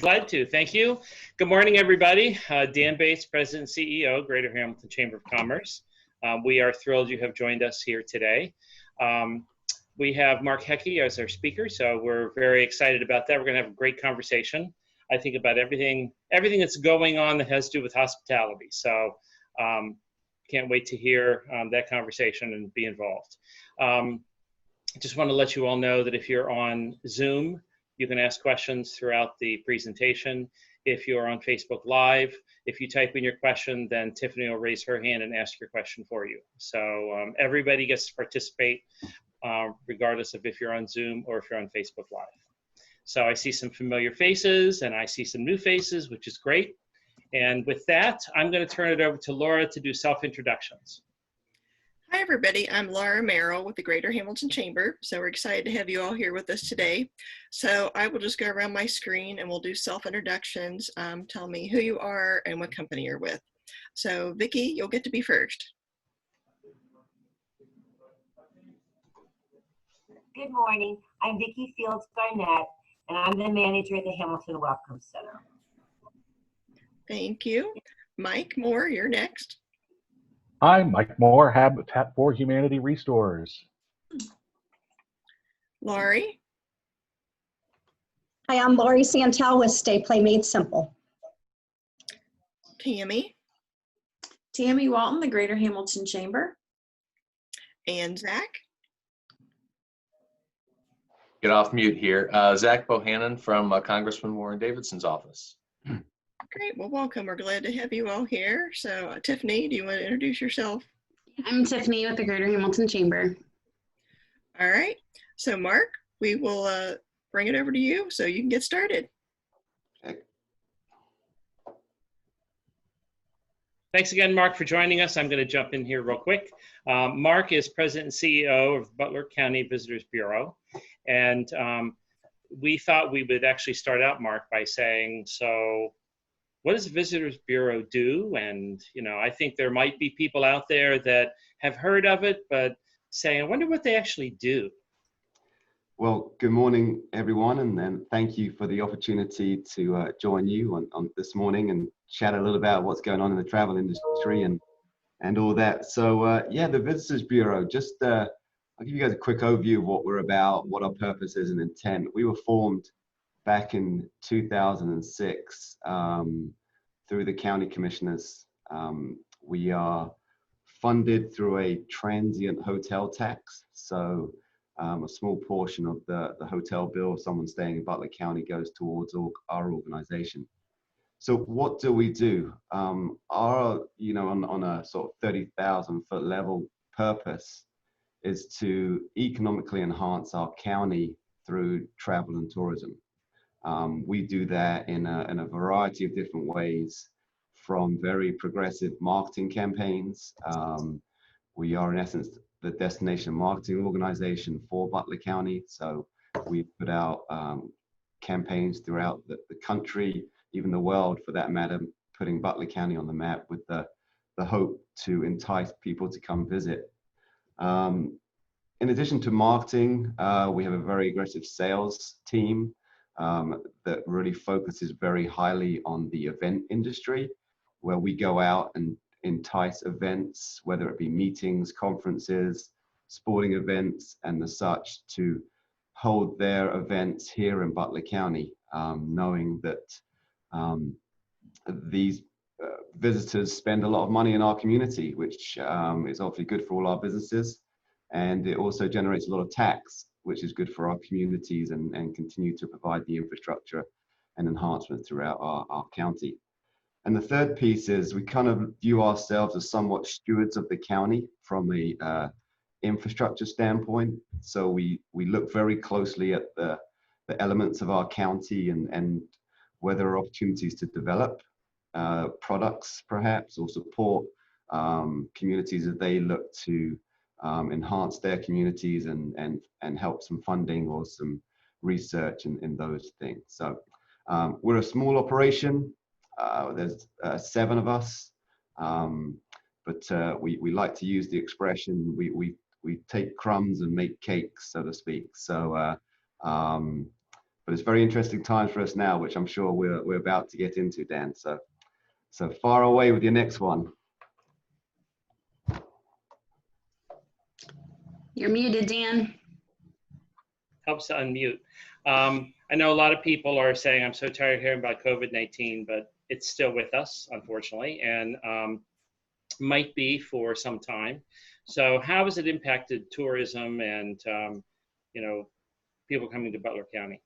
Glad to. Thank you. Good morning, everybody. Dan Bates, President and CEO, Greater Hamilton Chamber of Commerce. We are thrilled you have joined us here today. We have Mark Hecquet as our speaker, so we're very excited about that. We're going to have a great conversation, I think, about everything that's going on that has to do with hospitality. So can't wait to hear that conversation and be involved. Just want to let you all know that if you're on Zoom, you can ask questions throughout the presentation. If you're on Facebook Live, if you type in your question, then Tiffany will raise her hand and ask your question for you. So everybody gets to participate regardless of if you're on Zoom or if you're on Facebook Live. So I see some familiar faces and I see some new faces, which is great. And with that, I'm going to turn it over to Laura to do self-introductions. Hi, everybody. I'm Laura Merrill with the Greater Hamilton Chamber. So we're excited to have you all here with us today. So I will just go around my screen and we'll do self-introductions. Tell me who you are and what company you're with. So Vicki, you'll get to be first. Good morning. I'm Vicki Fields Garnett, and I'm the manager at the Hamilton Welcome Center. Thank you. Mike Moore, you're next. Hi, Mike Moore, Habitat for Humanity Restores. Laurie. Hi, I'm Laurie Santel with Stay Play Made Simple. Tammy. Tammy Walton, the Greater Hamilton Chamber. And Zach. Get off mute here. Zach Bohannon from Congressman Warren Davidson's office. Great. Well, welcome. We're glad to have you all here. So Tiffany, do you want to introduce yourself? I'm Tiffany with the Greater Hamilton Chamber. All right. So Mark, we will bring it over to you so you can get started. Okay. Thanks again, Mark, for joining us. I'm going to jump in here real quick. Mark is President and CEO of Butler County Visitors Bureau. And we thought we would actually start out, Mark, by saying, so what does the Visitors Bureau do? And, you know, I think there might be people out there that have heard of it, but say, I wonder what they actually do. Well, good morning, everyone, and thank you for the opportunity to join you on this morning and chat a little about what's going on in the travel industry and all that. So, yeah, the Visitors Bureau, just I'll give you guys a quick overview of what we're about, what our purpose is and intent. We were formed back in 2006 through the county commissioners. We are funded through a transient hotel tax. So a small portion of the hotel bill of someone staying in Butler County goes towards our organization. So what do we do? Our, you know, on a sort of 30,000-foot level purpose is to economically enhance our county through travel and tourism. We do that in a variety of different ways, from very progressive marketing campaigns. We are, in essence, the destination marketing organization for Butler County. So we put out campaigns throughout the country, even the world for that matter, putting Butler County on the map with the hope to entice people to come visit. In addition to marketing, we have a very aggressive sales team that really focuses very highly on the event industry, where we go out and entice events, whether it be meetings, conferences, sporting events, and the such, to hold their events here in Butler County, knowing that these visitors spend a lot of money in our community, which is obviously good for all our businesses. And it also generates a lot of tax, which is good for our communities and continue to provide the infrastructure and enhancement throughout our county. And the third piece is we kind of view ourselves as somewhat stewards of the county from a infrastructure standpoint. So we look very closely at the elements of our county and where there are opportunities to develop products perhaps, or support communities as they look to enhance their communities and help some funding or some research in those things. So we're a small operation. There's 7 of us, but we like to use the expression we take crumbs and make cakes, so to speak. So but it's very interesting times for us now, which I'm sure we're about to get into, Dan. So far away with your next one. You're muted, Dan. Helps to unmute. I know a lot of people are saying, I'm so tired of hearing about COVID-19, but it's still with us, unfortunately, and might be for some time. So how has it impacted tourism and, people coming to Butler County?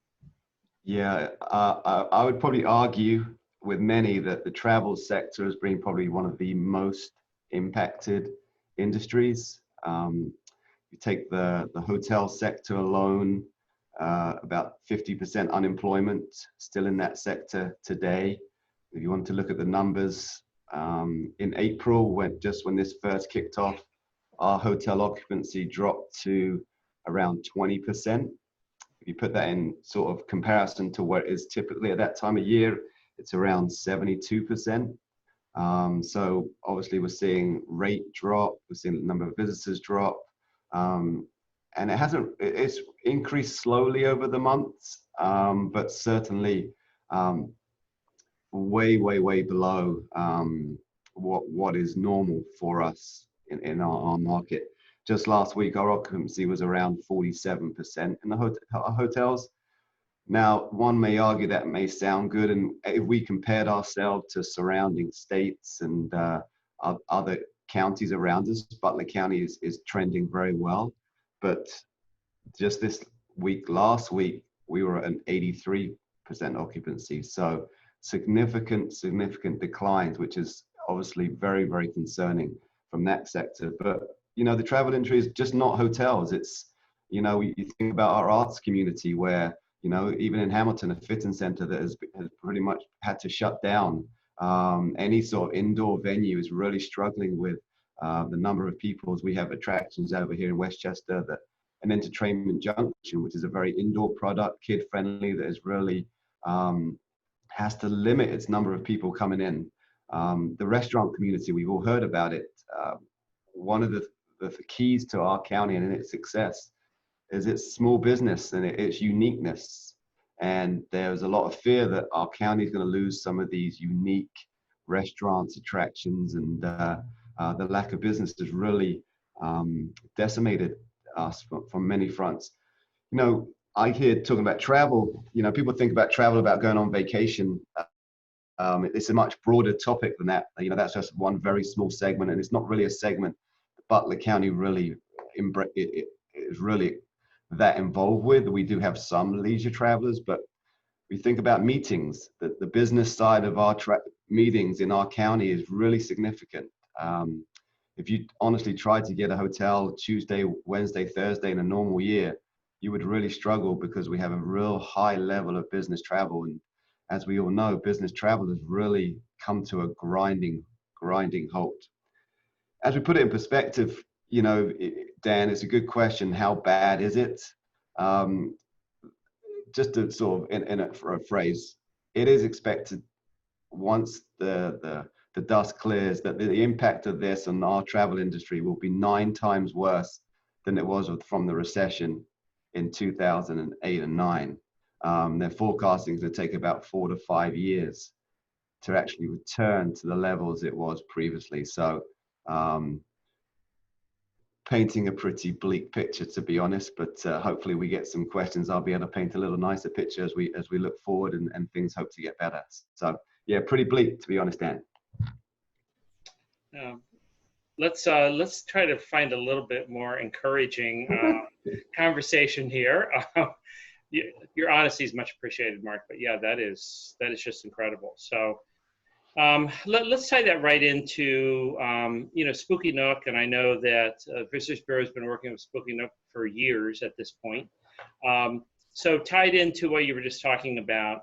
Yeah, I would probably argue with many that the travel sector has been probably one of the most impacted industries. You take the hotel sector alone, about 50% unemployment still in that sector today. If you want to look at the numbers, in April, when this first kicked off, our hotel occupancy dropped to around 20%. If you put that in sort of comparison to what it is typically at that time of year, it's around 72%. So obviously we're seeing rate drop, we're seeing the number of visitors drop, and it's increased slowly over the months, but certainly way below what is normal for us in our market. Just last week, our occupancy was around 47% in the hotels. Now, one may argue that may sound good, and if we compared ourselves to surrounding states and other counties around us, Butler County is trending very well. But just last week, we were at an 83% occupancy. So significant declines, which is obviously very concerning from that sector. But the travel industry is just not hotels. It's you think about our arts community where even in Hamilton, a fitting center that has pretty much had to shut down. Any sort of indoor venue is really struggling with the number of people. As we have attractions over here in Westchester, an entertainment junction, which is a very indoor product, kid friendly, that is really has to limit its number of people coming in. The restaurant community, we've all heard about it. One of the keys to our county and its success is its small business and its uniqueness. And there's a lot of fear that our county is going to lose some of these unique restaurants, attractions, and the lack of business has really decimated us from many fronts. I hear talking about travel, people think about travel, about going on vacation. It's a much broader topic than that. That's just one very small segment, and it's not really a segment Butler County really is really that involved with. We do have some leisure travelers, but we think about meetings. The business side of our meetings in our county is really significant. If you honestly tried to get a hotel Tuesday, Wednesday, Thursday in a normal year, you would really struggle because we have a real high level of business travel. And as we all know, business travel has really come to a grinding halt. As we put it in perspective, Dan, it's a good question. How bad is it? Just to sort of, for a phrase, it is expected once the dust clears that the impact of this on our travel industry will be 9 times worse than it was from the recession in 2008 and 9. They're forecasting it's going to take about 4 to 5 years to actually return to the levels it was previously. So painting a pretty bleak picture, to be honest, but hopefully we get some questions. I'll be able to paint a little nicer picture as we look forward and things hope to get better. So yeah, pretty bleak, to be honest, Dan. Let's try to find a little bit more encouraging conversation here. Your honesty is much appreciated, Mark. But yeah, that is just incredible. So let's tie that right into Spooky Nook, and I know that Visitors Bureau has been working with Spooky Nook for years at this point. So tied into what you were just talking about,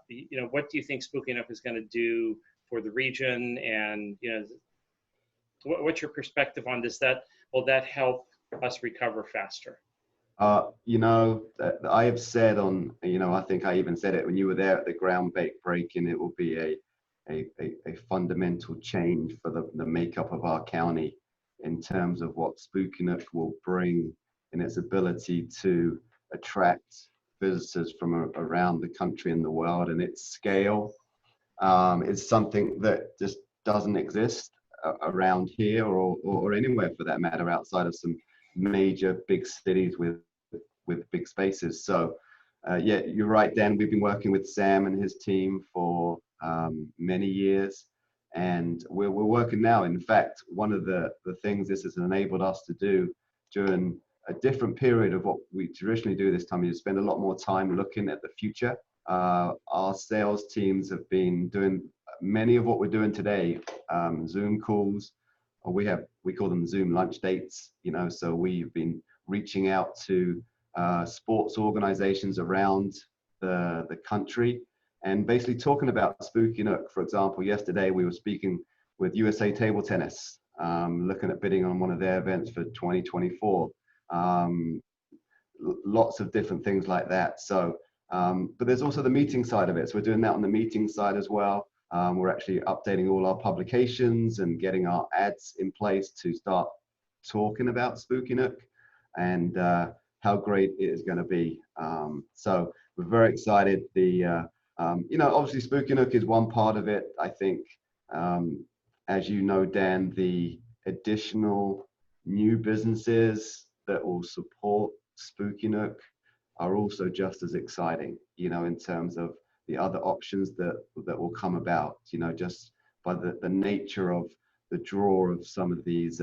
what do you think Spooky Nook is going to do for the region, and what's your perspective on this? Will that help us recover faster? I have said I think I even said it when you were there at the groundbreaking, it will be a fundamental change for the makeup of our county in terms of what Spooky Nook will bring in its ability to attract visitors from around the country and the world, and its scale is something that just doesn't exist around here or anywhere for that matter outside of some major big cities with big spaces. So yeah, you're right, Dan. We've been working with Sam and his team for many years, and we're working now. In fact, one of the things this has enabled us to do during a different period of what we traditionally do this time is spend a lot more time looking at the future. Our sales teams have been doing many of what we're doing today, Zoom calls, or we call them Zoom lunch dates, you know, so we've been reaching out to sports organizations around the country and basically talking about Spooky Nook. For example, yesterday we were speaking with USA Table Tennis, looking at bidding on one of their events for 2024. Lots of different things like that. So, but there's also the meeting side of it. So we're doing that on the meeting side as well. We're actually updating all our publications and getting our ads in place to start talking about Spooky Nook and how great it is going to be. So we're very excited. You know, obviously Spooky Nook is one part of it. I think, as you know, Dan, the additional new businesses that will support Spooky Nook are also just as exciting, you know, in terms of the other options that will come about, you know, just by the nature of the draw of some of these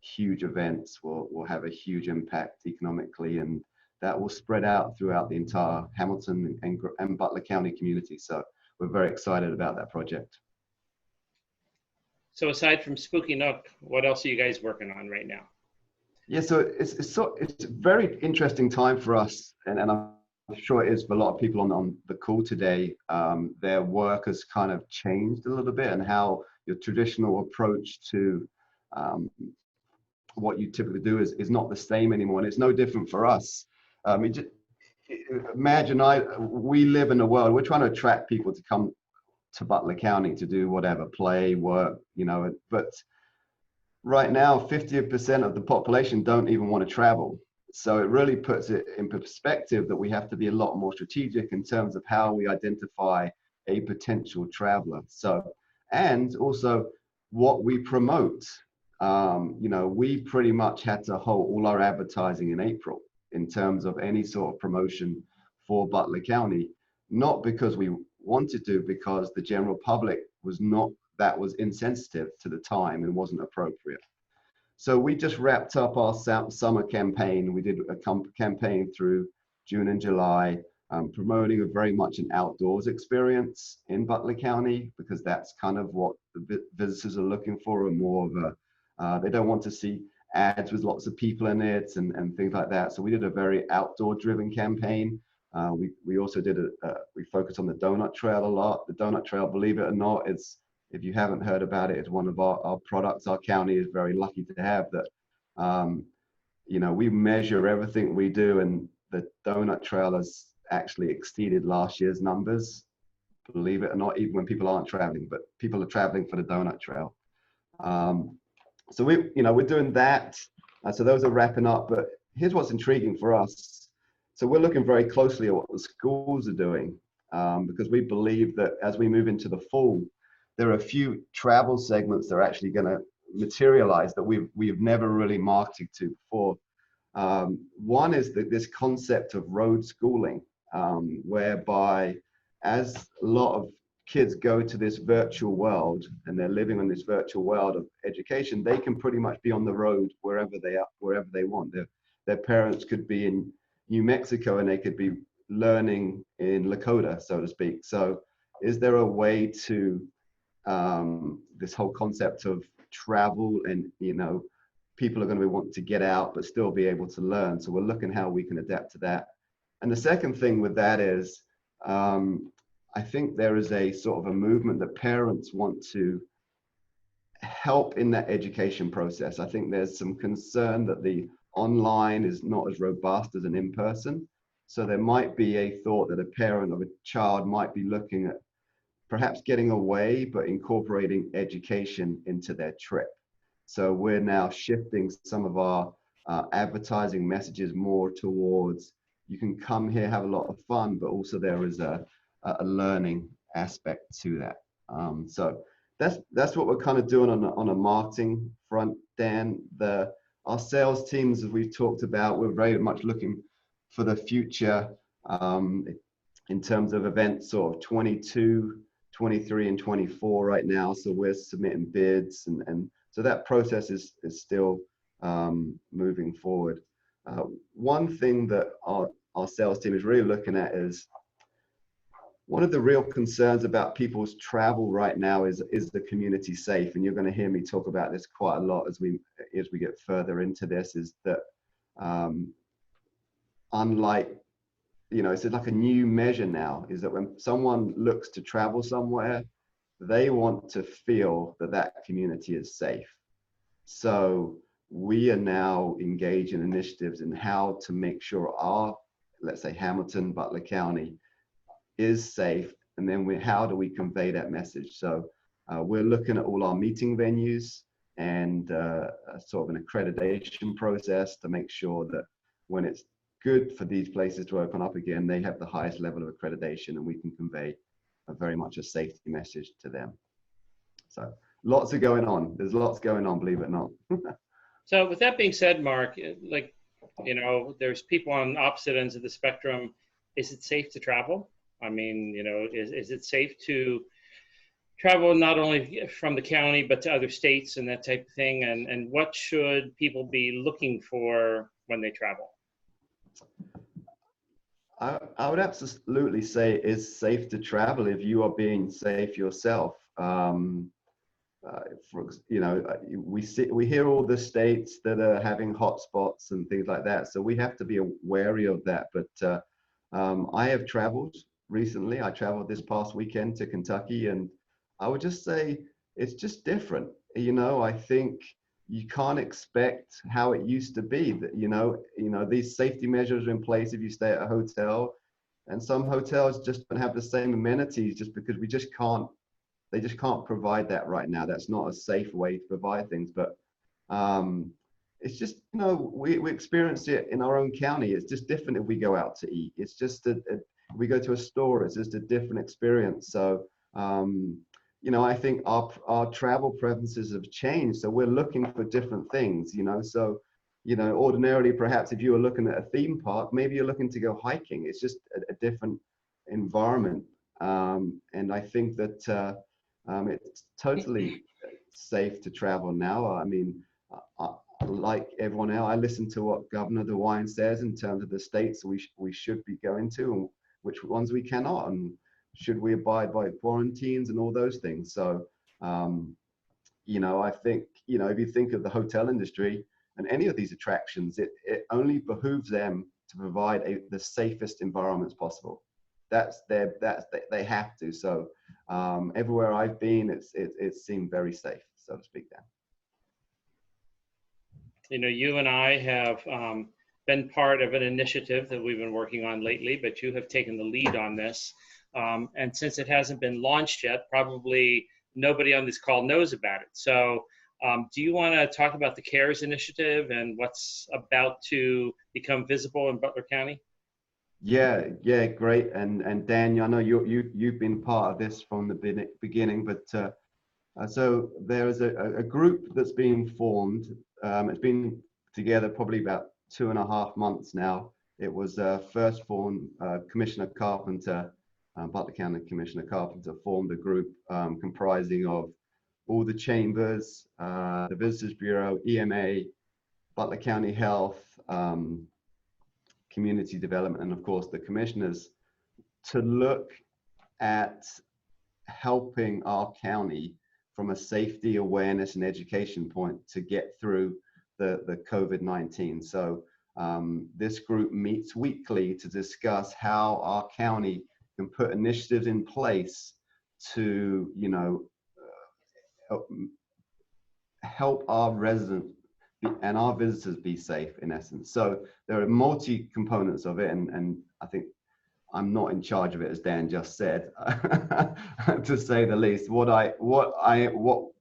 huge events will have a huge impact economically, and that will spread out throughout the entire Hamilton and Butler County community. So we're very excited about that project. So aside from Spooky Nook, what else are you guys working on right now? Yeah, so it's a very interesting time for us, and I'm sure it is for a lot of people on the call today. Their work has kind of changed a little bit, and how your traditional approach to what you typically do is not the same anymore, and it's no different for us. Imagine we live in a world, we're trying to attract people to come to Butler County to do whatever, play, work, you know, but right now 50% of the population don't even want to travel. So it really puts it in perspective that we have to be a lot more strategic in terms of how we identify a potential traveler. So, and also what we promote. You know, we pretty much had to halt all our advertising in April in terms of any sort of promotion for Butler County, not because we wanted to, because the general public was insensitive to the time and wasn't appropriate. So we just wrapped up our summer campaign. We did a campaign through June and July, promoting a very much an outdoors experience in Butler County, because that's kind of what the visitors are looking for, and more of a, they don't want to see ads with lots of people in it and things like that. So we did a very outdoor driven campaign. We also did we focused on the Doughnut Trail a lot. The Doughnut Trail, believe it or not, if you haven't heard about it, it's one of our products. Our county is very lucky to have that. You know, we measure everything we do, and the Doughnut Trail has actually exceeded last year's numbers, believe it or not, even when people aren't traveling, but people are traveling for the Doughnut Trail. So we're doing that. So those are wrapping up, but here's what's intriguing for us. So we're looking very closely at what the schools are doing, because we believe that as we move into the fall, there are a few travel segments that are actually going to materialize that we've never really marketed to before. One is this concept of road schooling, whereby as a lot of kids go to this virtual world and they're living in this virtual world of education, they can pretty much be on the road wherever they want. Their parents could be in New Mexico and they could be learning in Lakota, so to speak. So is there a way to this whole concept of travel, and you know, people are going to want to get out but still be able to learn? So we're looking how we can adapt to that. And the second thing with that is I think there is a sort of a movement that parents want to help in that education process. I think there's some concern that the online is not as robust as an in-person. So there might be a thought that a parent of a child might be looking at perhaps getting away, but incorporating education into their trip. So we're now shifting some of our advertising messages more towards you can come here, have a lot of fun, but also there is a learning aspect to that. So that's what we're kind of doing on a marketing front, Dan. Our sales teams, as we've talked about, we're very much looking for the future in terms of events sort of 22, 23, and 24 right now. So we're submitting bids, and so that process is still moving forward. One thing that our sales team is really looking at is one of the real concerns about people's travel right now is the community safe? And you're going to hear me talk about this quite a lot as we get further into this, is that unlike, it's like a new measure now, is that when someone looks to travel somewhere, they want to feel that that community is safe. So we are now engaged in initiatives in how to make sure our, let's say, Hamilton, Butler County is safe, and then how do we convey that message? So we're looking at all our meeting venues and sort of an accreditation process to make sure that when it's good for these places to open up again, they have the highest level of accreditation, and we can convey very much a safety message to them. So lots of going on. There's lots going on, believe it or not. So with that being said, Mark, like, there's people on opposite ends of the spectrum. Is it safe to travel? I mean, is it safe to travel not only from the county, but to other states and that type of thing? And what should people be looking for when they travel? I would absolutely say it's safe to travel if you are being safe yourself. We hear all the states that are having hotspots and things like that, so we have to be wary of that. But I have traveled recently. I traveled this past weekend to Kentucky, and I would just say it's just different. I think you can't expect how it used to be. That these safety measures are in place if you stay at a hotel, and some hotels just don't have the same amenities just because they just can't provide that right now. That's not a safe way to provide things. But it's just, we experience it in our own county. It's just different if we go out to eat. It's just if we go to a store, it's just a different experience. So I think our travel preferences have changed. So we're looking for different things, so, ordinarily, perhaps if you were looking at a theme park, maybe you're looking to go hiking. It's just a different environment. And I think that it's totally safe to travel now. I mean, like everyone else, I listen to what Governor DeWine says in terms of the states we should be going to and which ones we cannot, and should we abide by quarantines and all those things. So, I think, if you think of the hotel industry and any of these attractions, it only behooves them to provide the safest environments possible. They have to. So everywhere I've been, it seemed very safe, so to speak. You and I have been part of an initiative that we've been working on lately, but you have taken the lead on this. And since it hasn't been launched yet, probably nobody on this call knows about it. So do you want to talk about the CARES initiative and what's about to become visible in Butler County? Yeah, great. And Dan, I know you've been part of this from the beginning, but so there is a group that's being formed. It's been together probably about 2.5 months now. It was first formed, Commissioner Carpenter, Butler County Commissioner Carpenter formed a group comprising of all the chambers, the Visitors Bureau, EMA, Butler County Health, Community Development, and of course the commissioners, to look at helping our county from a safety awareness and education point to get through the COVID-19. So this group meets weekly to discuss how our county can put initiatives in place to, help our residents and our visitors be safe, in essence. So there are multi-components of it, and I think I'm not in charge of it, as Dan just said, to say the least. What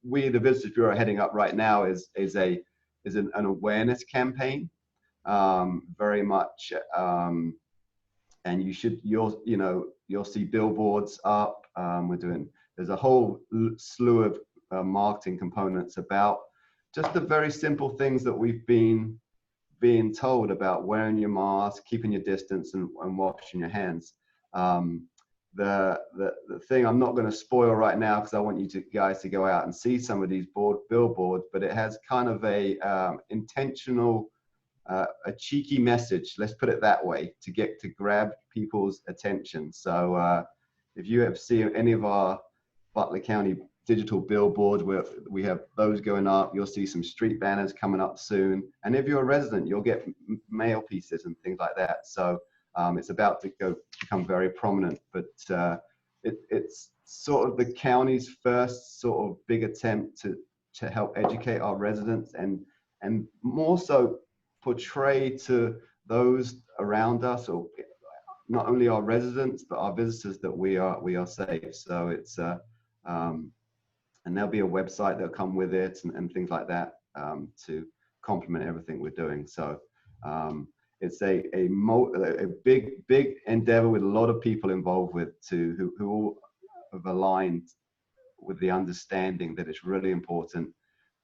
we, the Visitors Bureau, are heading up right now is an awareness campaign, very much and you'll see billboards up. There's a whole slew of marketing components about just the very simple things that we've been being told about: wearing your mask, keeping your distance, and washing your hands. The thing I'm not going to spoil right now, because I want you guys to go out and see some of these billboards, but it has kind of a intentional, a cheeky message, let's put it that way, to grab people's attention. So if you have seen any of our Butler County digital billboards, where we have those going up, you'll see some street banners coming up soon. And if you're a resident, you'll get mail pieces and things like that. So it's about to become very prominent, but it's sort of the county's first sort of big attempt to help educate our residents and more so portray to those around us, or not only our residents but our visitors, that we are safe. So it's and there'll be a website that'll come with it and things like that to complement everything we're doing. So it's a big endeavor with a lot of people involved who all have aligned with the understanding that it's really important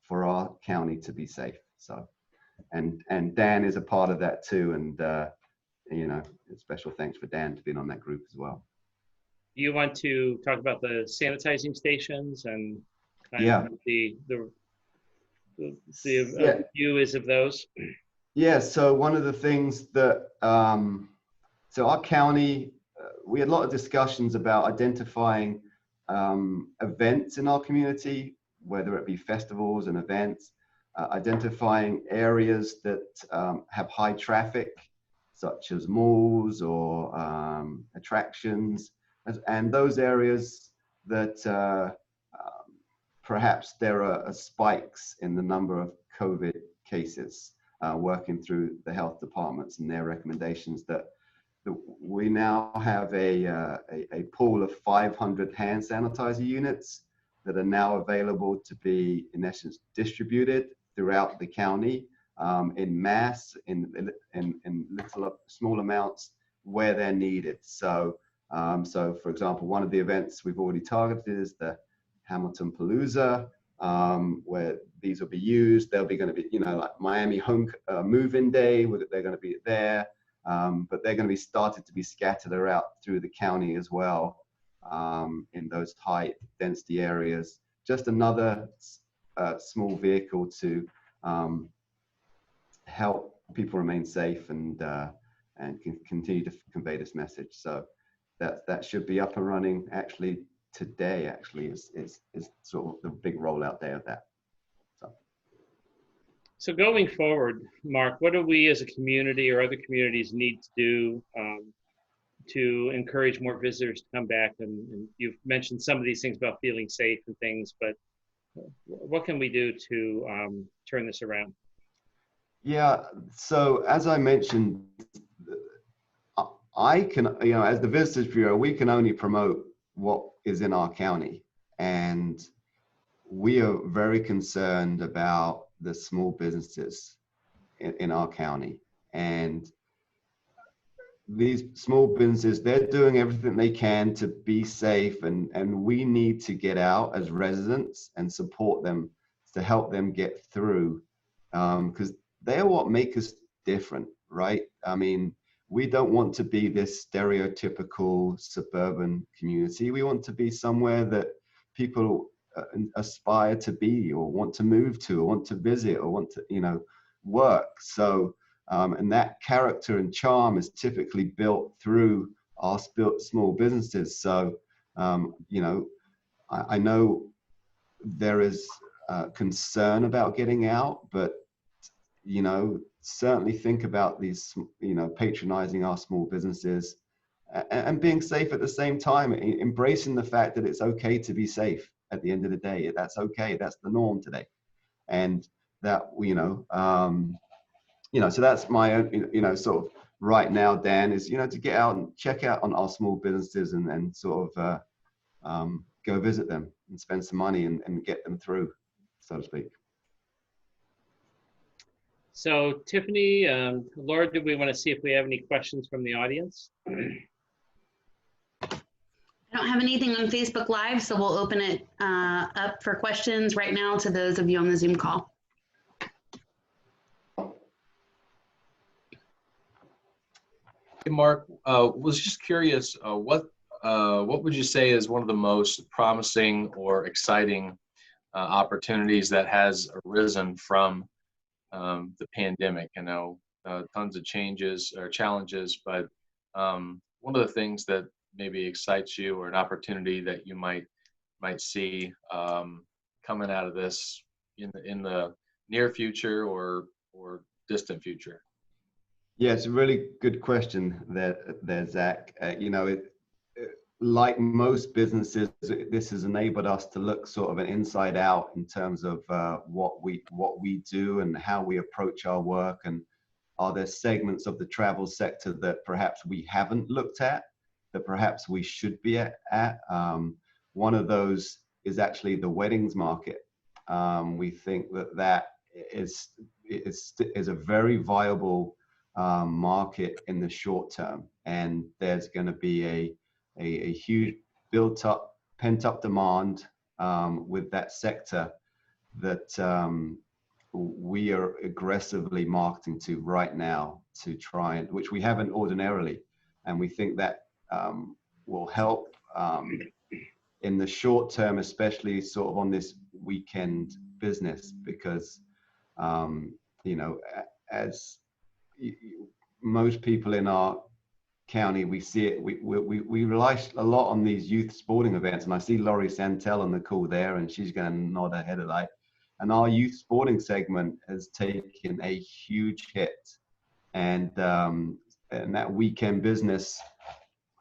for our county to be safe. So, and Dan is a part of that too. And special thanks for Dan to being on that group as well. You want to talk about the sanitizing stations and kind of the view is of those? Yeah, so one of the things that, so our county, we had a lot of discussions about identifying events in our community, whether it be festivals and events, identifying areas that have high traffic, such as malls or attractions, and those areas that perhaps there are spikes in the number of COVID cases. Working through the health departments and their recommendations, that we now have a pool of 500 hand sanitizer units that are now available to be, in essence, distributed throughout the county in mass, in small amounts where they're needed. So, for example, one of the events we've already targeted is the Hamilton Palooza, where these will be used. They'll be going to be, like Miami home move-in day, they're going to be there, but they're going to be started to be scattered out through the county as well, in those high density areas. Just another small vehicle to help people remain safe and continue to convey this message. So that should be up and running actually today. Actually is sort of the big rollout day of that. So going forward, Mark, what do we as a community or other communities need to do to encourage more visitors to come back? And you've mentioned some of these things about feeling safe and things, but what can we do to turn this around? Yeah, so as I mentioned, I can, as the Visitors Bureau, we can only promote what is in our county. And we are very concerned about the small businesses in our county. And these small businesses, they're doing everything they can to be safe, and we need to get out as residents and support them to help them get through, because they're what make us different, right? I mean, we don't want to be this stereotypical suburban community. We want to be somewhere that people aspire to be, or want to move to, or want to visit, or want to, work. So, and that character and charm is typically built through our small businesses. So, I know there is concern about getting out, but, certainly think about these, patronizing our small businesses and being safe at the same time, embracing the fact that it's okay to be safe at the end of the day. That's okay. That's the norm today. And that, so that's my own, sort of right now, Dan, is, to get out and check out on our small businesses and sort of go visit them and spend some money and get them through, so to speak. So Tiffany, Laura, do we want to see if we have any questions from the audience? I don't have anything on Facebook Live, so we'll open it up for questions right now to those of you on the Zoom call. Hey, Mark, was just curious, what would you say is one of the most promising or exciting opportunities that has arisen from the pandemic? I know tons of changes or challenges, but one of the things that maybe excites you or an opportunity that you might see coming out of this in the near future or distant future? Yeah, it's a really good question there, Zach. Like most businesses, this has enabled us to look sort of an inside out in terms of what we do and how we approach our work. And are there segments of the travel sector that perhaps we haven't looked at, that perhaps we should be at? One of those is actually the weddings market. We think that is a very viable market in the short term, and there's going to be a huge built up pent up demand with that sector that we are aggressively marketing to right now to try and, which we haven't ordinarily, and we think that will help in the short term, especially sort of on this weekend business, because as most people in our county, we see it, we rely a lot on these youth sporting events, and I see Laurie Santel on the call there, and she's going to nod her head like, and our youth sporting segment has taken a huge hit, and that weekend business,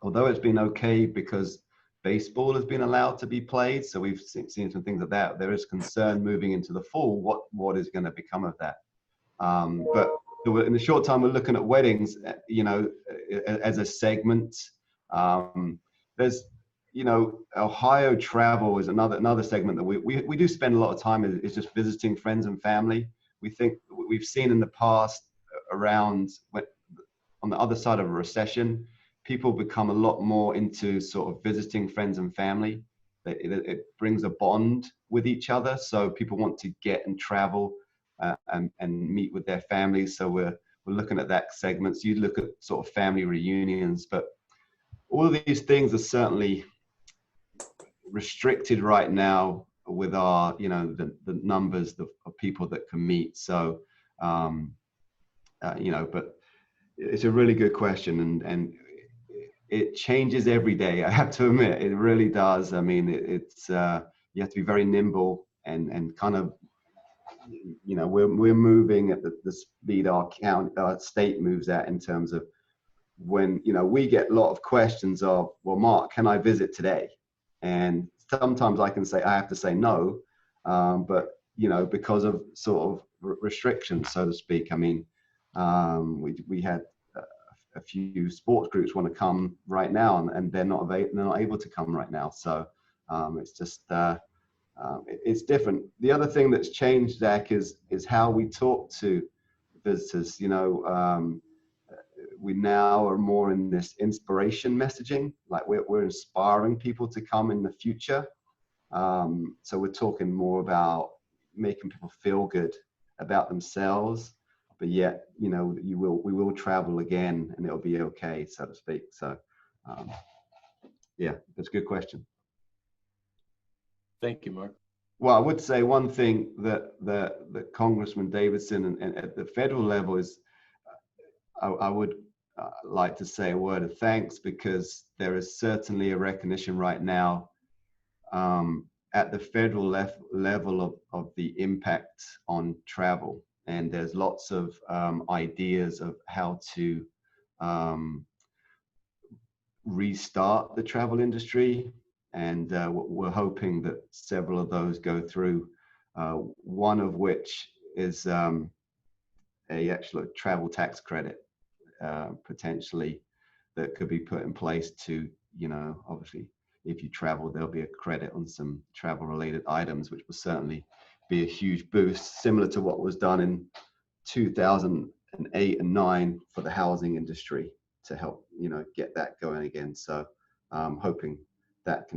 although it's been okay because baseball has been allowed to be played, so we've seen some things of that, there is concern moving into the fall, what is going to become of that. But in the short time, we're looking at weddings, as a segment. There's, Ohio travel is another segment that we do spend a lot of time is just visiting friends and family. We think we've seen in the past around on the other side of a recession, people become a lot more into sort of visiting friends and family. It brings a bond with each other. So people want to get and travel and meet with their families. So we're looking at that segment. So you look at sort of family reunions, but all of these things are certainly restricted right now with our, the numbers of people that can meet. So, but it's a really good question, and it changes every day. I have to admit, it really does. I mean, it's you have to be very nimble and kind of, we're moving at the speed our state moves at, in terms of when, we get a lot of questions of, well, Mark, can I visit today? And sometimes I have to say no, but because of sort of restrictions, so to speak. I mean, we had a few sports groups want to come right now, and they're not able to come right now. So it's just it's different. The other thing that's changed, Zach, is how we talk to visitors. We now are more in this inspiration messaging, like we're inspiring people to come in the future. So we're talking more about making people feel good about themselves, but yet, we will travel again and it'll be okay, so to speak. So yeah, that's a good question. Thank you, Mark. Well, I would say one thing that Congressman Davidson and at the federal level is, I would like to say a word of thanks, because there is certainly a recognition right now at the federal level of the impact on travel. And there's lots of ideas of how to restart the travel industry. And we're hoping that several of those go through, one of which is a actual travel tax credit, potentially, that could be put in place to, obviously, if you travel, there'll be a credit on some travel related items, which will certainly be a huge boost, similar to what was done 2008 and 9 for the housing industry to help, get that going again. So hoping that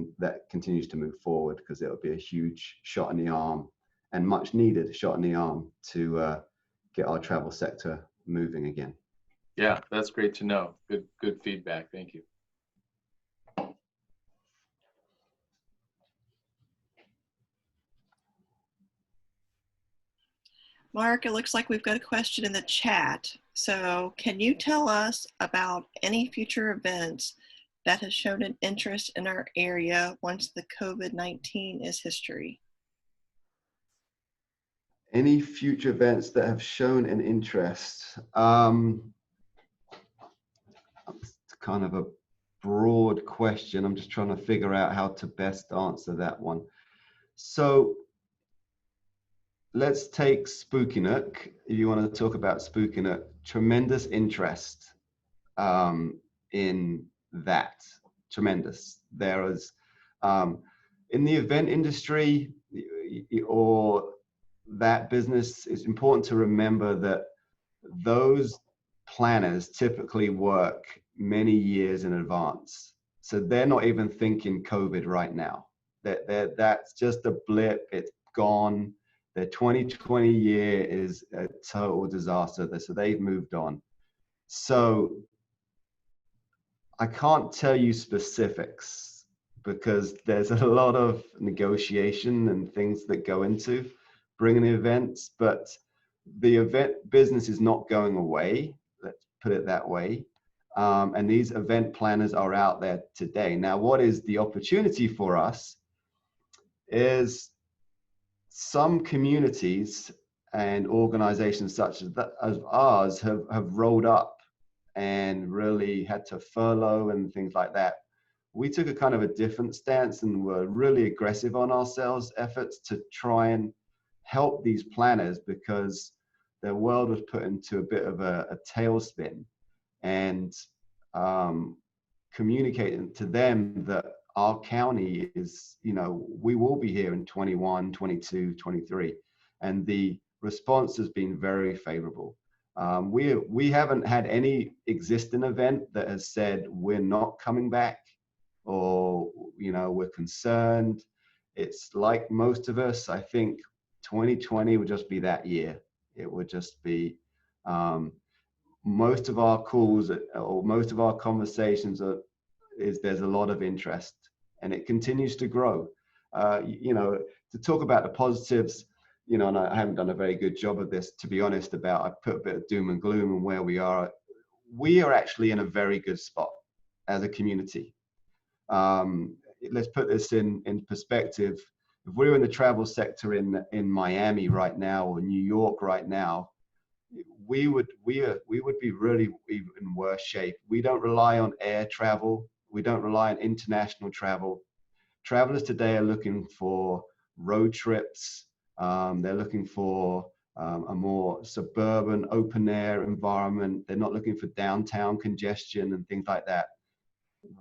continues to move forward, because it'll be a huge shot in the arm, and much needed shot in the arm, to get our travel sector moving again. Yeah, that's great to know. Good feedback. Thank you. Mark, it looks like we've got a question in the chat. So can you tell us about any future events that has shown an interest in our area once the COVID-19 is history? Any future events that have shown an interest? It's kind of a broad question. I'm just trying to figure out how to best answer that one. So let's take Spooky Nook. If you want to talk about Spooky Nook, tremendous interest in that. Tremendous. There is, in the event industry or that business, it's important to remember that those planners typically work many years in advance. So they're not even thinking COVID right now. That's just a blip. It's gone. The 2020 year is a total disaster. So they've moved on. So I can't tell you specifics, because there's a lot of negotiation and things that go into bringing events, but the event business is not going away. Let's put it that way. And these event planners are out there today. Now, what is the opportunity for us is some communities and organizations such as ours have rolled up and really had to furlough and things like that. We took a kind of a different stance and were really aggressive on our sales efforts to try and help these planners, because their world was put into a bit of a tailspin, and communicating to them that our county is, we will be here in 21, 22, 23. And the response has been very favorable. We haven't had any existing event that has said we're not coming back, or, we're concerned. It's like most of us, I think 2020 would just be that year. It would just be, most of our calls or most of our conversations there's a lot of interest, and it continues to grow. To talk about the positives, and I haven't done a very good job of this, to be honest, I put a bit of doom and gloom on where we are. We are actually in a very good spot as a community. Let's put this in perspective. If we were in the travel sector in Miami right now, or New York right now, we would be really in worse shape. We don't rely on air travel. We don't rely on international travel. Travelers today are looking for road trips. They're looking for a more suburban, open air environment. They're not looking for downtown congestion and things like that.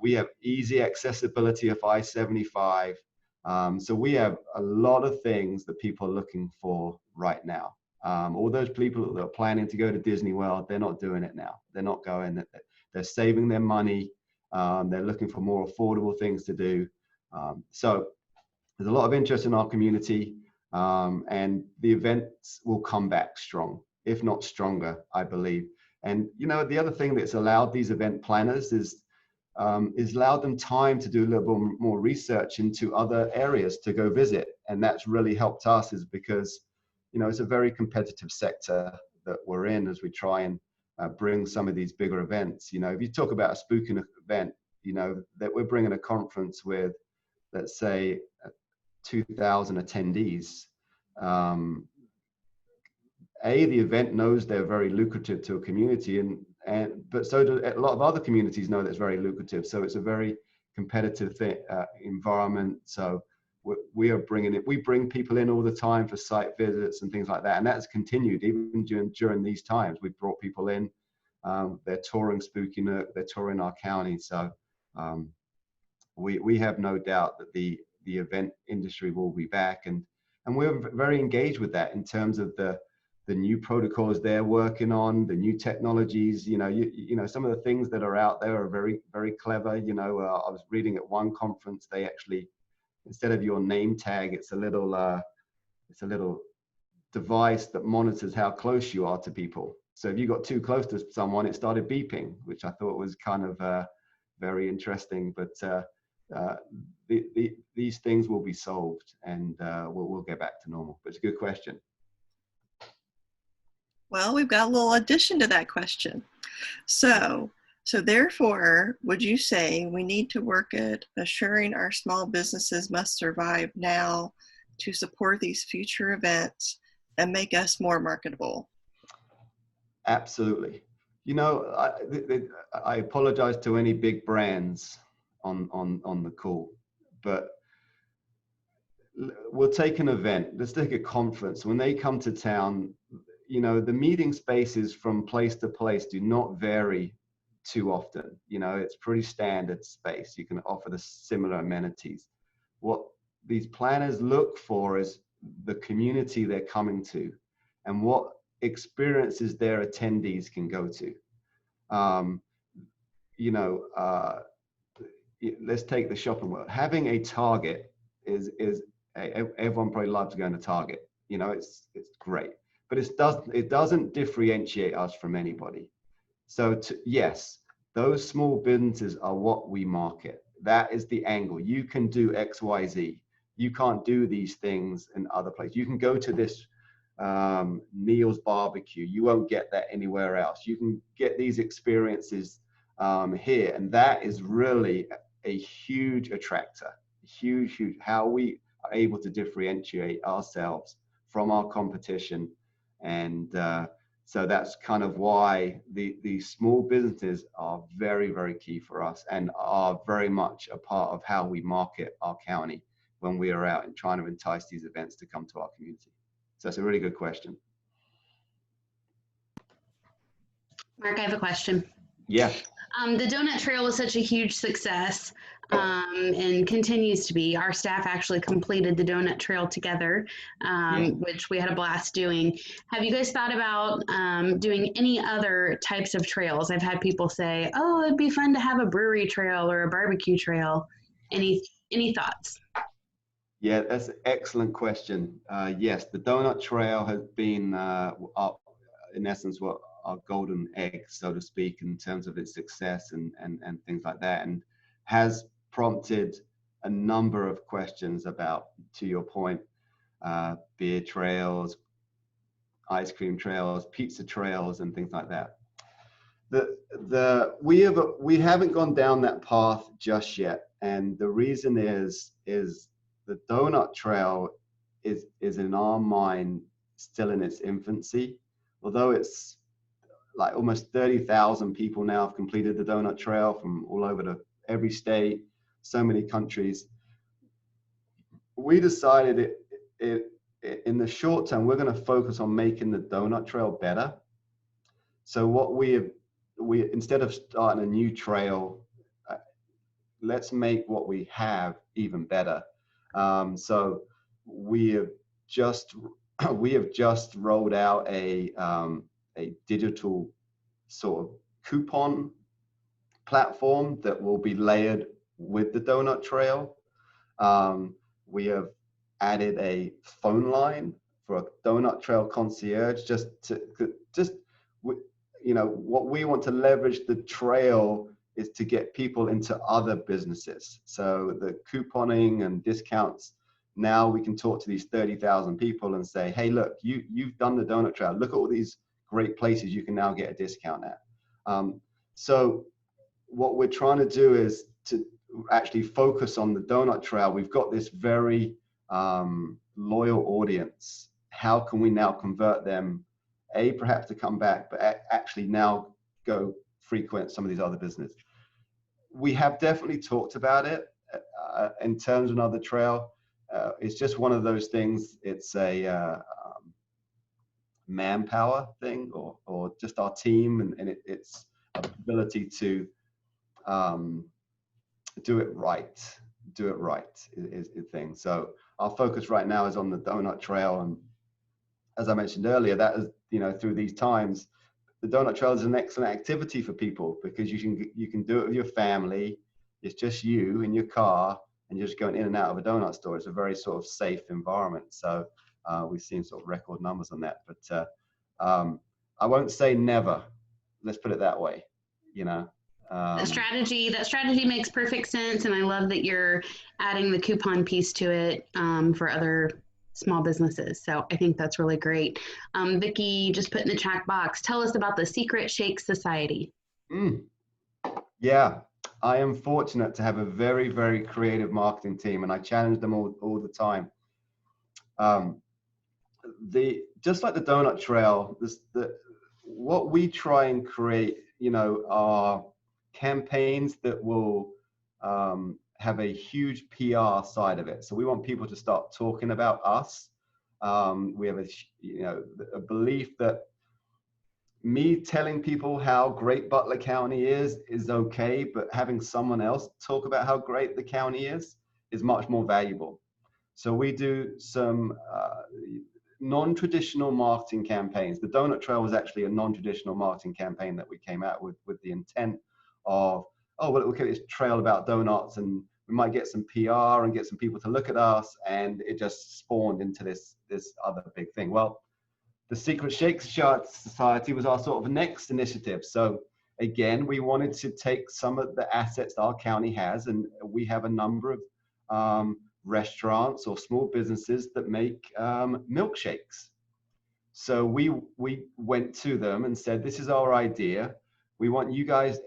We have easy accessibility of I-75. So we have a lot of things that people are looking for right now. All those people that are planning to go to Disney World, they're not doing it now. They're not going. They're saving their money. They're looking for more affordable things to do. So there's a lot of interest in our community, and the events will come back strong, if not stronger, I believe. And the other thing that's allowed these event planners is allowed them time to do a little bit more research into other areas to go visit, and that's really helped us, is because it's a very competitive sector that we're in as we try and bring some of these bigger events. If you talk about a Spooky Nook event, that we're bringing a conference with, let's say, 2,000 attendees. The event knows they're very lucrative to a community, but so do a lot of other communities know that's very lucrative. So it's a very competitive environment. So we bring people in all the time for site visits and things like that, and that's continued even during these times. We've brought people in. They're touring Spooky Nook, they're touring our county. So we have no doubt that the event industry will be back, and we're very engaged with that in terms of the the new protocols they're working on, the new technologies. You know, some of the things that are out there are very, very clever. You know, I was reading at one conference, they actually, instead of your name tag, it's a little device that monitors how close you are to people. So if you got too close to someone, it started beeping, which I thought was kind of very interesting. But these things will be solved, and we'll get back to normal. But it's a good question. Well, we've got a little addition to that question. So therefore, would you say we need to work at assuring our small businesses must survive now to support these future events and make us more marketable? Absolutely. You know, I apologize to any big brands on the call, but we'll take an event. Let's take a conference. When they come to town, you know, the meeting spaces from place to place do not vary too often. You know, it's pretty standard space. You can offer the similar amenities. What these planners look for is the community they're coming to and what experiences their attendees can go to. You know, let's take the shopping world. Having a Target is everyone probably loves going to Target. You know, it's great, but it doesn't differentiate us from anybody. So yes, those small businesses are what we market. That is the angle. You can do X, Y, Z. You can't do these things in other places. You can go to this Neil's barbecue. You won't get that anywhere else. You can get these experiences here, and that is really a huge attractor. Huge, how we are able to differentiate ourselves from our competition. And so that's kind of why these small businesses are very, very key for us and are very much a part of how we market our county when we are out and trying to entice these events to come to our community. So that's a really good question. Mark, I have a question. Yeah. The Doughnut Trail was such a huge success and continues to be. Our staff actually completed the Doughnut Trail together, which we had a blast doing. Have you guys thought about doing any other types of trails? I've had people say, oh, it'd be fun to have a brewery trail or a barbecue trail. Any thoughts? Yeah, that's an excellent question. Yes, the Doughnut Trail has been, in essence, what our golden egg, so to speak, in terms of its success and things like that, and has prompted a number of questions about, to your point, beer trails, ice cream trails, pizza trails, and things like that. We haven't gone down that path just yet, and the reason is the Doughnut Trail is in our mind still in its infancy, although it's like almost 30,000 people now have completed the Doughnut Trail from all over every state, so many countries. We decided in the short term, we're going to focus on making the Doughnut Trail better. So what we instead of starting a new trail, let's make what we have even better. So we have just rolled out a digital sort of coupon platform that will be layered with the Doughnut Trail. We have added a phone line for a Doughnut Trail Concierge, you know, what we want to leverage the trail is to get people into other businesses. So the couponing and discounts, now we can talk to these 30,000 people and say, hey, look, you've done the Doughnut Trail. Look at all these great places you can now get a discount at. So what we're trying to do is to actually focus on the Doughnut Trail. We've got this very loyal audience. How can we now convert them, perhaps to come back, but actually now go frequent some of these other businesses? We have definitely talked about it in terms of another trail. It's just one of those things. It's a manpower thing, or just our team and its ability to do it right is the thing. So our focus right now is on the Doughnut Trail, and as I mentioned earlier, that through these times, the Doughnut Trail is an excellent activity for people because you can do it with your family. It's just you in your car and you're just going in and out of a donut store. It's a very sort of safe environment. So we've seen sort of record numbers on that. But I won't say never. Let's put it that way. That strategy makes perfect sense, and I love that you're adding the coupon piece to it for other small businesses. So I think that's really great. Vicki just put in the chat box, tell us about the Secret Shake Society. Yeah, I am fortunate to have a very, very creative marketing team, and I challenge them all the time. Just like the Doughnut Trail, what we try and create, are campaigns that will have a huge PR side of it. So we want people to start talking about us. We have a belief that me telling people how great Butler County is okay, but having someone else talk about how great the county is much more valuable. So we do some non-traditional marketing campaigns. The Doughnut Trail was actually a non-traditional marketing campaign that we came out with the intent of, oh, well, look at this trail about donuts and we might get some PR and get some people to look at us, and it just spawned into this other big thing. Well, the Secret Shake Society was our sort of next initiative. So again, we wanted to take some of the assets that our county has, and we have a number of restaurants or small businesses that make milkshakes. So we went to them and said, this is our idea. We want you guys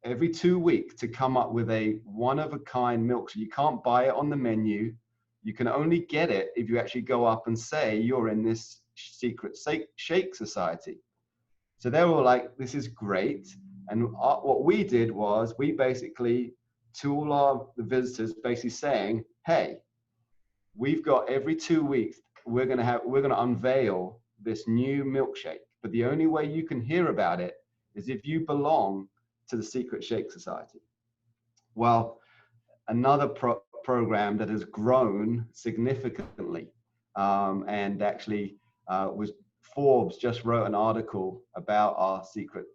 every 2 weeks to come up with a one-of-a-kind milkshake. You can't buy it on the menu. You can only get it if you actually go up and say you're in this Secret Shake Society. So they were like, this is great. And what we did was we basically, to all the visitors, basically saying, hey, we've got every 2 weeks, we're going to unveil this new milkshake. But the only way you can hear about it is if you belong to the Secret Shake Society. Well, another program that has grown significantly, and actually Forbes just wrote an article about our Secret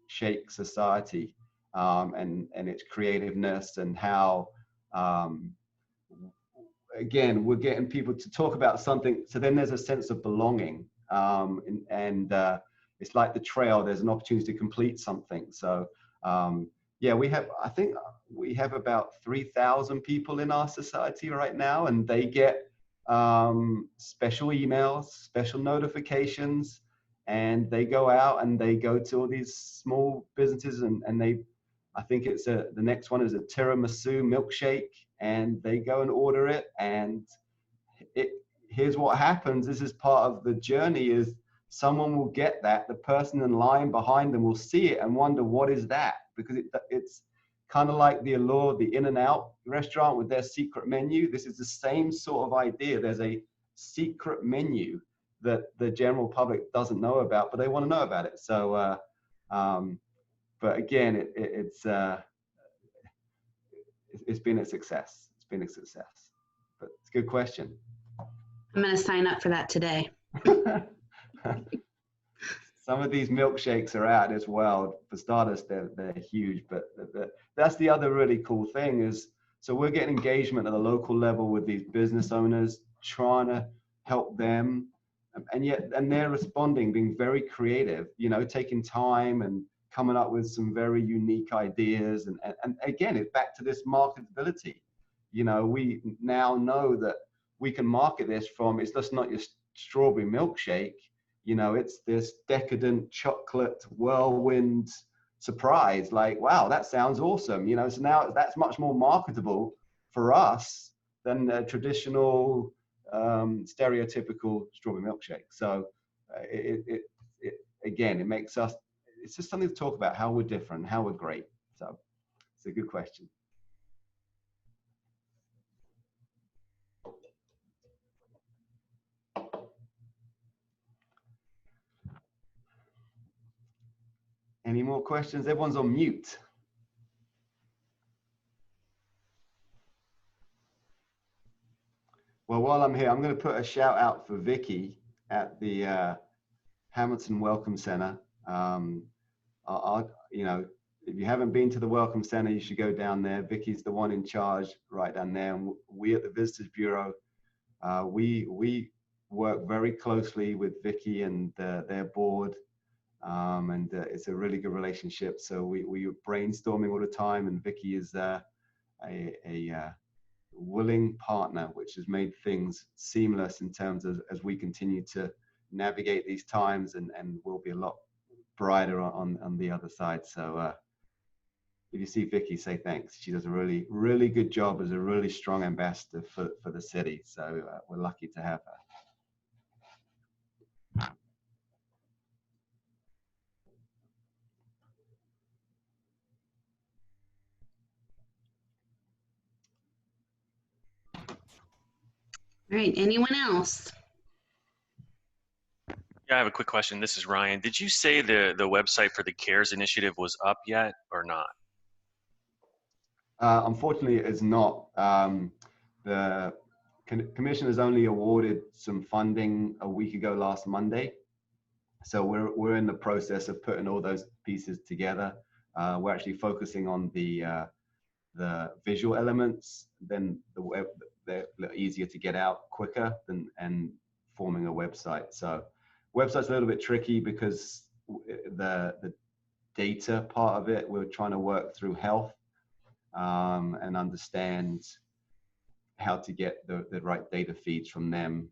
Shake Society and its creativeness and how, again, we're getting people to talk about something. So then there's a sense of belonging, and it's like the trail. There's an opportunity to complete something. So yeah, I think we have about 3,000 people in our society right now, and they get special emails, special notifications, and they go out and they go to all these small businesses and they, I think it's the next one is a tiramisu milkshake, and they go and order it, and here's what happens. This is part of the journey, is someone will get that, the person in line behind them will see it and wonder, what is that? Because it's kind of like the allure of the In-N-Out restaurant with their secret menu. This is the same sort of idea. There's a secret menu that the general public doesn't know about, but they want to know about it. So, but again, it's been a success. It's been a success. But it's a good question. I'm going to sign up for that today. Some of these milkshakes are out as well. For starters, they're huge, but that's the other really cool thing is, so we're getting engagement at the local level with these business owners, trying to help them, and they're responding, being very creative, taking time and coming up with some very unique ideas. And again, it's back to this marketability. We now know that we can market this from, it's just not your strawberry milkshake. It's this decadent chocolate whirlwind surprise. Like, wow, that sounds awesome. So now that's much more marketable for us than a traditional, stereotypical strawberry milkshake. So again, it makes us, it's just something to talk about, how we're different, how we're great. So it's a good question. Any more questions? Everyone's on mute. Well, while I'm here, I'm going to put a shout out for Vicki at the Hamilton Welcome Center. You know, if you haven't been to the Welcome Center, you should go down there. Vicky's the one in charge right down there. And we at the Visitors Bureau, we work very closely with Vicky and their board. It's a really good relationship. So we are brainstorming all the time, and Vicky is a willing partner, which has made things seamless in terms of as we continue to navigate these times, and we'll be a lot brighter on the other side. So if you see Vicky, say thanks. She does a really, really good job as a really strong ambassador for the city. So we're lucky to have her. All right, anyone else? Yeah, I have a quick question. This is Ryan. Did you say the website for the CARES initiative was up yet or not? Unfortunately, it is not. The commission has only awarded some funding a week ago, last Monday. So we're in the process of putting all those pieces together. We're actually focusing on the visual elements. Then the web, they're easier to get out quicker and forming a website. So website's a little bit tricky because the data part of it, we're trying to work through health and understand how to get the right data feeds from them,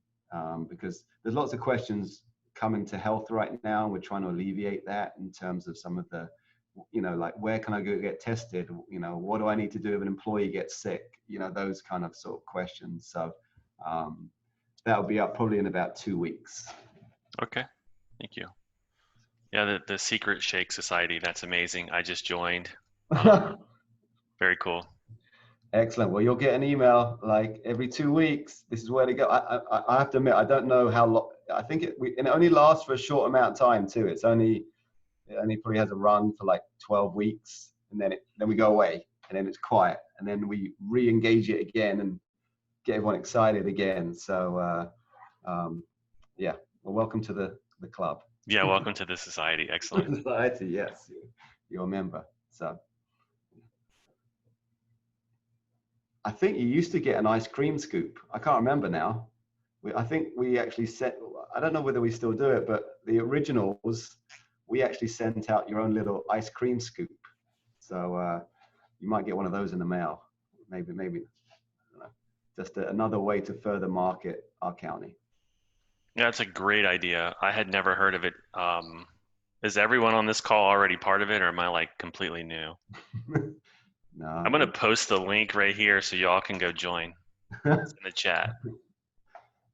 because there's lots of questions coming to health right now. We're trying to alleviate that in terms of some of the, you know, like, where can I go get tested? You know, what do I need to do if an employee gets sick? You know, those kind of sort of questions. So that'll be up probably in about 2 weeks. Okay, thank you. Yeah, the Secret Shake Society, that's amazing. I just joined. Very cool. Excellent. Well, you'll get an email like every 2 weeks. This is where to go. I have to admit, I don't know how long. I think it only lasts for a short amount of time too. It only probably has a run for like 12 weeks, and then we go away, and then it's quiet, and then we re-engage it again and get everyone excited again. So yeah, well, welcome to the club. Yeah, welcome to the society. Excellent. Society, yes, you're a member. So I think you used to get an ice cream scoop. I can't remember now. I think we actually set, I don't know whether we still do it, but the originals, we actually sent out your own little ice cream scoop. So you might get one of those in the mail. Maybe, I don't know. Just another way to further market our county. Yeah, it's a great idea. I had never heard of it. Is everyone on this call already part of it, or am I like completely new? No. I'm going to post the link right here so y'all can go join. It's in the chat.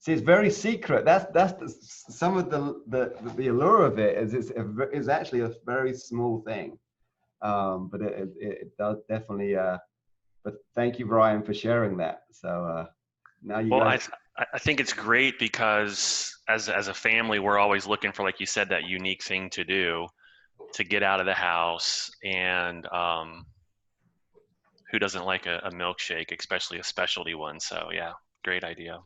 See, it's very secret. That's some of the allure of it is actually a very small thing, but it does definitely. But thank you, Brian, for sharing that. So now you. Well, guys... I think it's great because as a family, we're always looking for, like you said, that unique thing to do, to get out of the house, and who doesn't like a milkshake, especially a specialty one? So yeah, great idea.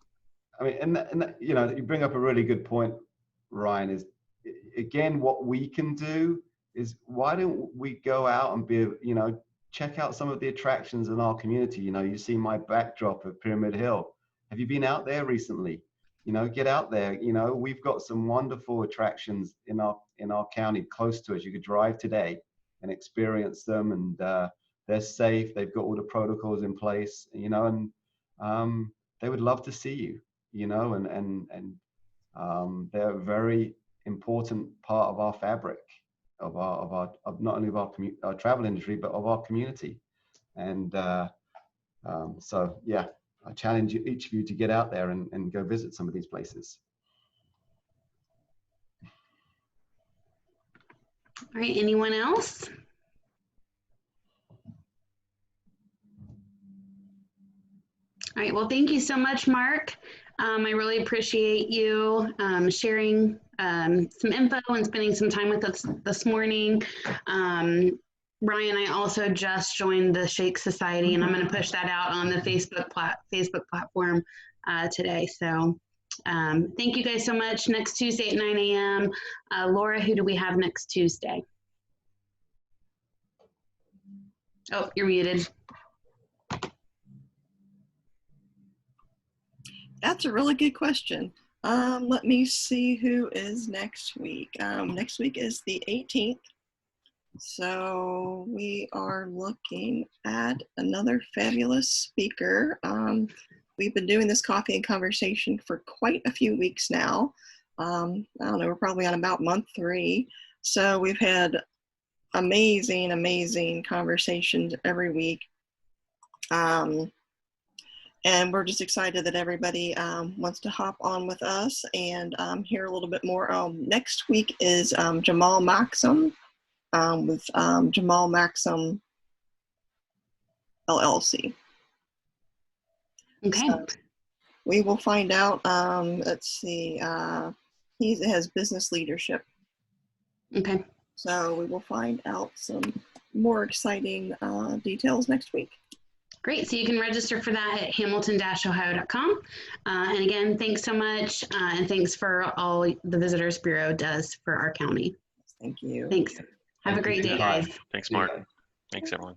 I mean, and you know, you bring up a really good point, Ryan, is again, what we can do is, why don't we go out and you know, check out some of the attractions in our community. You know, you see my backdrop of Pyramid Hill. Have you been out there recently? You know, get out there. You know, we've got some wonderful attractions in our county close to us. You could drive today and experience them, and they're safe. They've got all the protocols in place, you know, and they would love to see you, you know, and they're a very important part of our fabric, of not only of our travel industry, but of our community. And so, yeah, I challenge each of you to get out there and go visit some of these places. All right, anyone else? All right, well, thank you so much, Mark. I really appreciate you sharing some info and spending some time with us this morning. Ryan, I also just joined the Shake Society, and I'm going to push that out on the Facebook platform today. So Thank you guys so much. Next Tuesday at 9 a.m. Laura, who do we have next Tuesday? Oh, you're muted. That's a really good question. Let me see who is next week. Next week is the 18th. So we are looking at another fabulous speaker. We've been doing this coffee and conversation for quite a few weeks now. I don't know, we're probably on about month 3. So we've had amazing, amazing conversations every week. And we're just excited that everybody wants to hop on with us and hear a little bit more. Next week is Jamal Maxim with Jamal Maxim LLC. Okay. So we will find out. Let's see. He has business leadership. Okay. So we will find out some more exciting details next week. Great. So you can register for that at hamilton-ohio.com. And again, thanks so much. And thanks for all the Visitors Bureau does for our county. Thank you. Thanks. Have a great day, guys. Thanks, Mark. Thanks, everyone.